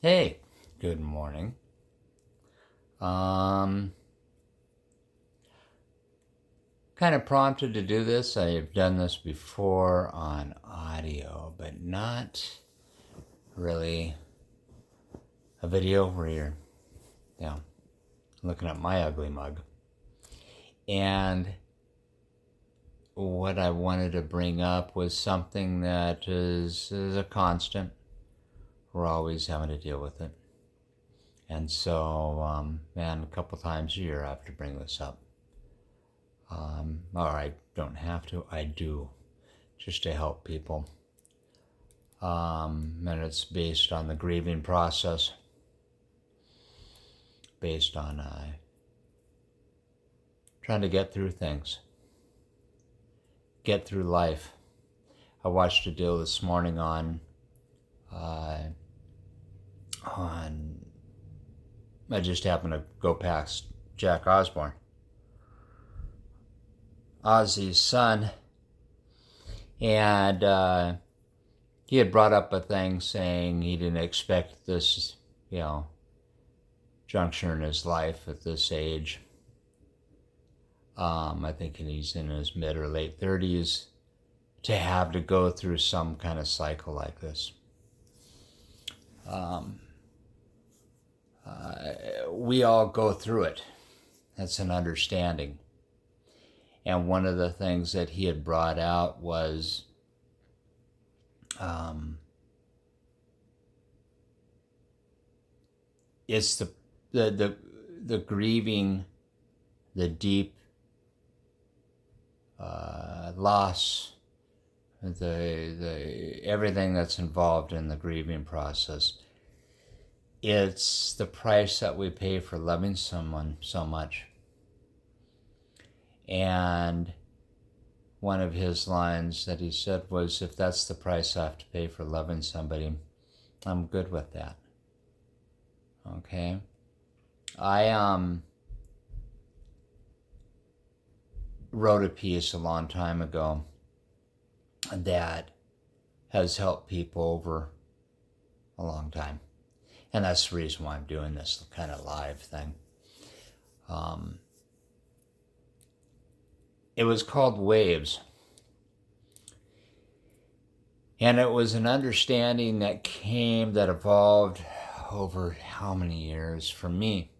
Hey, good morning. Kind of prompted to do this. I've done this before on audio, but not really a video where you're, looking at my ugly mug. And what I wanted to bring up was something that is a constant. We're always having to deal with it. And so, a couple times a year I have to bring this up. Or I don't have to, I do, just to help people. And it's based on the grieving process, based on trying to get through things, get through life. I watched a deal this morning on I just happened to go past Jack Osborne, Ozzy's son, and he had brought up a thing saying he didn't expect this, juncture in his life at this age. I think he's in his mid or late 30s to have to go through some kind of cycle like this. We all go through it. That's an understanding. And one of the things that he had brought out was it's the grieving, the deep loss, the everything that's involved in the grieving process. It's the price that we pay for loving someone so much. And one of his lines that he said was, if that's the price I have to pay for loving somebody, I'm good with that. Okay? I wrote a piece a long time ago that has helped people over a long time. And that's the reason why I'm doing this kind of live thing. It was called Waves. And it was an understanding that evolved over how many years for me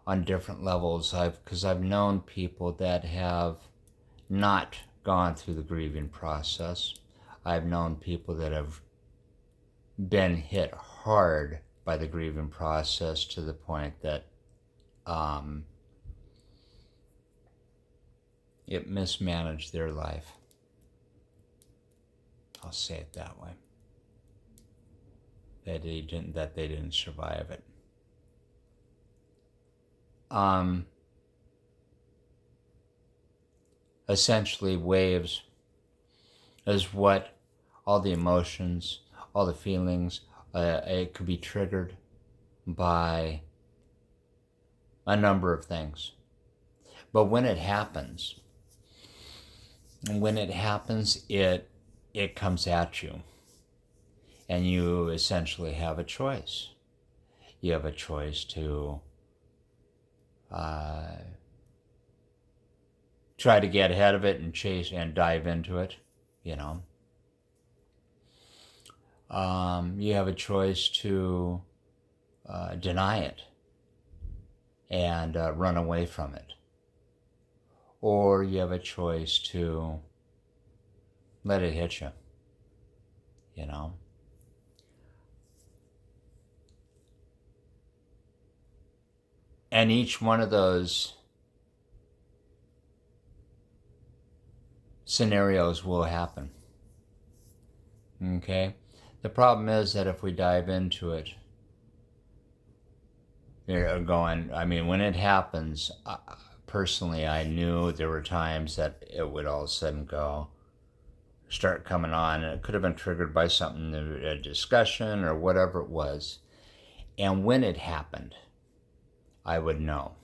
on different levels. Because I've known people that have not gone through the grieving process. I've known people that have been hit hard by the grieving process to the point that it mismanaged their life. I'll say it that way. That they didn't survive it. Essentially, waves is what all the emotions, all the feelings, it could be triggered by a number of things. But when it happens, it comes at you. And you essentially have a choice. You have a choice to try to get ahead of it and chase and dive into it, You have a choice to deny it and run away from it. Or you have a choice to let it hit you, And each one of those scenarios will happen. Okay? The problem is that if we dive into it, when it happens, personally, I knew there were times that it would all of a sudden start coming on, and it could have been triggered by something, a discussion or whatever it was. And when it happened, I would know.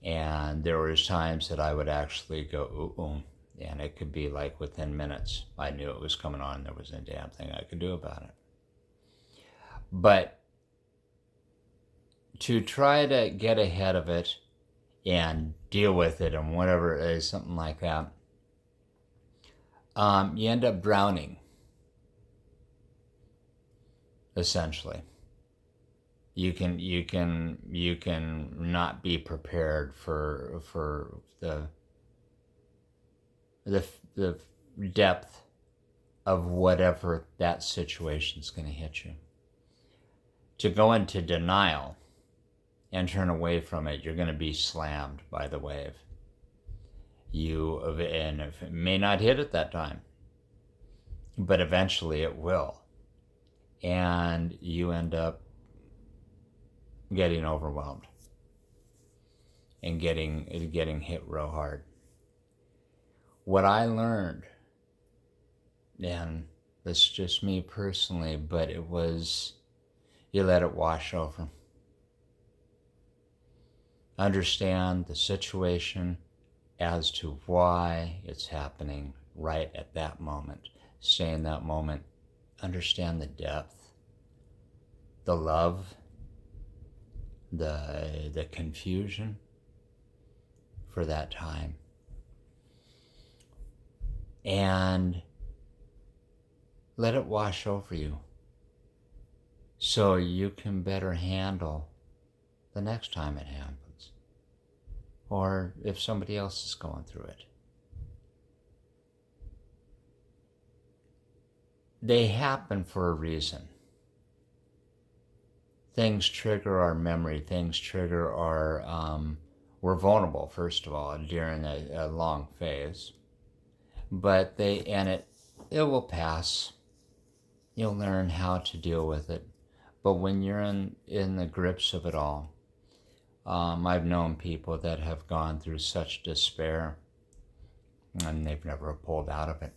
And there was times that I would actually go, ooh, and it could be like within minutes. I knew it was coming on. There wasn't a damn thing I could do about it. But to try to get ahead of it and deal with it and whatever it is, something like that, you end up drowning, essentially. You can not be prepared for the depth of whatever that situation's going to hit you. To go into denial and turn away from it, you're going to be slammed by the wave. And it may not hit at that time, but eventually it will, and you end up getting overwhelmed and getting hit real hard. What I learned, and this is just me personally, but it was, you let it wash over. Understand the situation as to why it's happening right at that moment. Stay in that moment. Understand the depth, the love, the confusion for that time. And let it wash over you so you can better handle the next time it happens, or if somebody else is going through it. They happen for a reason. Things trigger our memory, things trigger our, we're vulnerable, first of all, during a long phase. But it will pass. You'll learn how to deal with it. But when you're in the grips of it all, I've known people that have gone through such despair and they've never pulled out of it.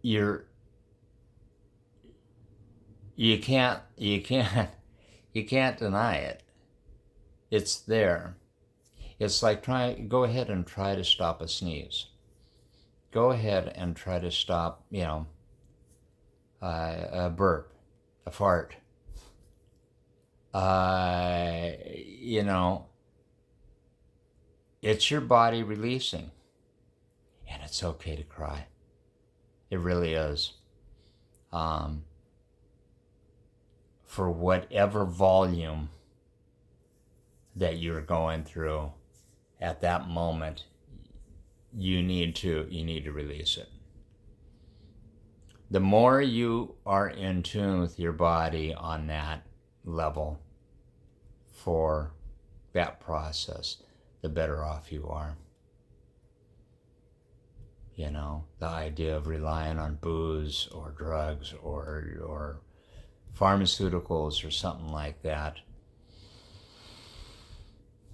You can't deny it. It's there. It's like go ahead and try to stop a sneeze. Go ahead and try to stop, a burp, a fart. It's your body releasing, and it's okay to cry. It really is. For whatever volume that you're going through at that moment, you need to release it. The more you are in tune with your body on that level for that process, the better off you are. The idea of relying on booze or drugs or pharmaceuticals or something like that,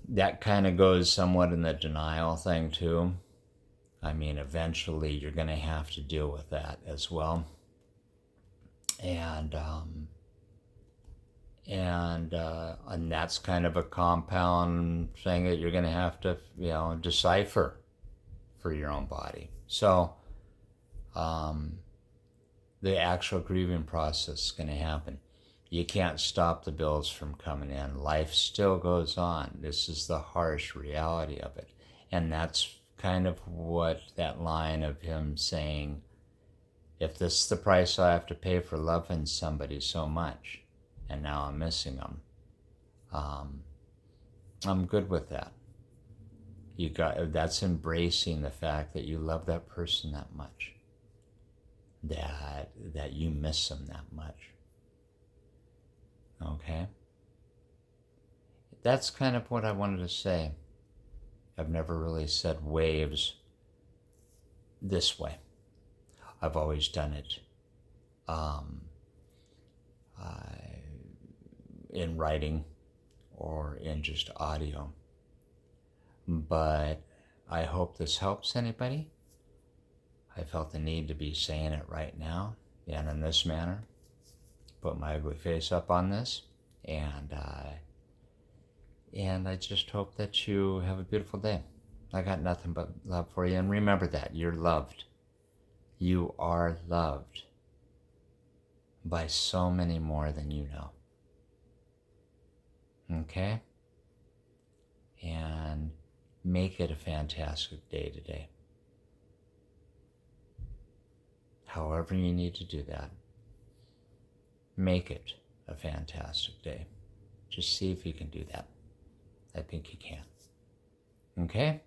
that kind of goes somewhat in the denial thing too. I mean, eventually you're going to have to deal with that as well. And that's kind of a compound thing that you're going to have to, decipher for your own body. So, the actual grieving process is going to happen. You can't stop the bills from coming in. Life still goes on. This is the harsh reality of it. And that's kind of what that line of him saying, if this is the price I have to pay for loving somebody so much, and now I'm missing them, I'm good with that. That's embracing the fact that you love that person that much, that you miss them that much. Okay? That's kind of what I wanted to say. I've never really said waves this way. I've always done it in writing or in just audio. But I hope this helps anybody. I felt the need to be saying it right now and in this manner. Put my ugly face up on this, and I just hope that you have a beautiful day. I got nothing but love for you, and remember that you're loved. You are loved. by so many more than you know. Okay? And make it a fantastic day today. However you need to do that, make it a fantastic day. Just see if you can do that. I think you can. Okay?